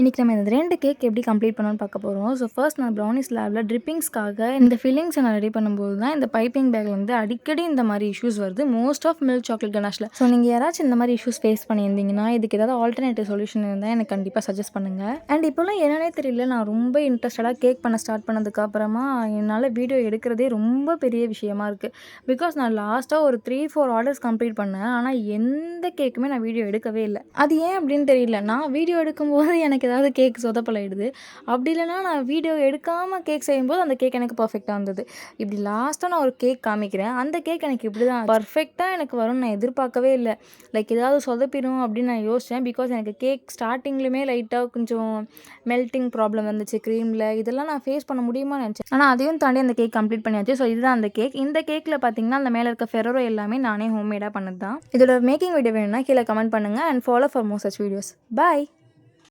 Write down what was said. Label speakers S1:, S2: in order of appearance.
S1: இன்றைக்கி நம்ம இந்த 2 கேக் எப்படி கம்ப்ளீட் பண்ணணும்னு பார்க்க போகிறோம். ஸோ ஃபர்ஸ்ட் நான் ப்ரௌனிஸ் லேபில் ட்ரிப்பிங்ஸ்க்காக இந்த ஃபில்லிங்ஸை நான் ரெடி பண்ணும்போது தான் இந்த பைப்பிங் பேக்கில் வந்து அடிக்கடி இந்த மாதிரி இஷ்யூஸ் வருது. மோஸ்ட் ஆஃப் மில்க் சாக்லேட் கனாஷில். ஸோ நீங்கள் யாராச்சும் இந்த மாதிரி இஷ்யூஸ் ஃபேஸ் பண்ணியிருந்தீங்கன்னா இதுக்கு ஏதாவது ஆல்டர்னேட்டிவ் சொல்யூஷன் இருந்தால் எனக்கு கண்டிப்பாக சஜஸ்ட் பண்ணுங்கள். அண்ட் இப்போலாம் என்னன்னே தெரியல, நான் ரொம்ப இன்ட்ரெஸ்டடாக கேக் பண்ண ஸ்டார்ட் பண்ணதுக்கப்புறமா என்னால் வீடியோ எடுக்கிறதே ரொம்ப பெரிய விஷயமா இருக்குது. பிகாஸ் நான் லாஸ்ட்டாக ஒரு 3-4 ஆர்டர்ஸ் கம்ப்ளீட் பண்ணேன். ஆனால் எந்த கேக்குமே நான் வீடியோ எடுக்கவே இல்லை. அது ஏன் அப்படின்னு தெரியல. நான் வீடியோ எடுக்கும்போது எனக்கு ஏதாவது கேக் சொதப்பலாயிடுது. அப்படி இல்லைனா நான் வீடியோ எடுக்காமல் கேக் செய்யும்போது அந்த கேக் எனக்கு பர்ஃபெக்டாக வந்தது. இப்படி லாஸ்ட்டாக நான் ஒரு கேக் காமிக்கிறேன். அந்த கேக் எனக்கு இப்படி தான் பர்ஃபெக்டாக எனக்கு வரும்னு நான் எதிர்பார்க்கவே இல்லை. லைக் ஏதாவது சொதப்பிடும் அப்படின்னு நான் யோசித்தேன். பிகாஸ் எனக்கு கேக் ஸ்டார்டிங்லேயுமே லைட்டாக கொஞ்சம் மெல்ட்டிங் ப்ராப்ளம் வந்துச்சு க்ரீமில். இதெல்லாம் நான் ஃபேஸ் பண்ண முடியுமா நினச்சேன். ஆனால் அதையும் தாண்டி அந்த கேக் கம்ப்ளீட் பண்ணியாச்சு. ஸோ இதுதான் அந்த கேக். இந்த கேக்கில் பார்த்தீங்கன்னா அந்த மேலே இருக்க ஃபெரரோ எல்லாமே நானே ஹோம்மேடாக பண்ணது தான். இதோட மேக்கிங் வீடியோ வேணும்னா கீழே கமெண்ட் பண்ணுங்கள். And follow for more such videos. Bye.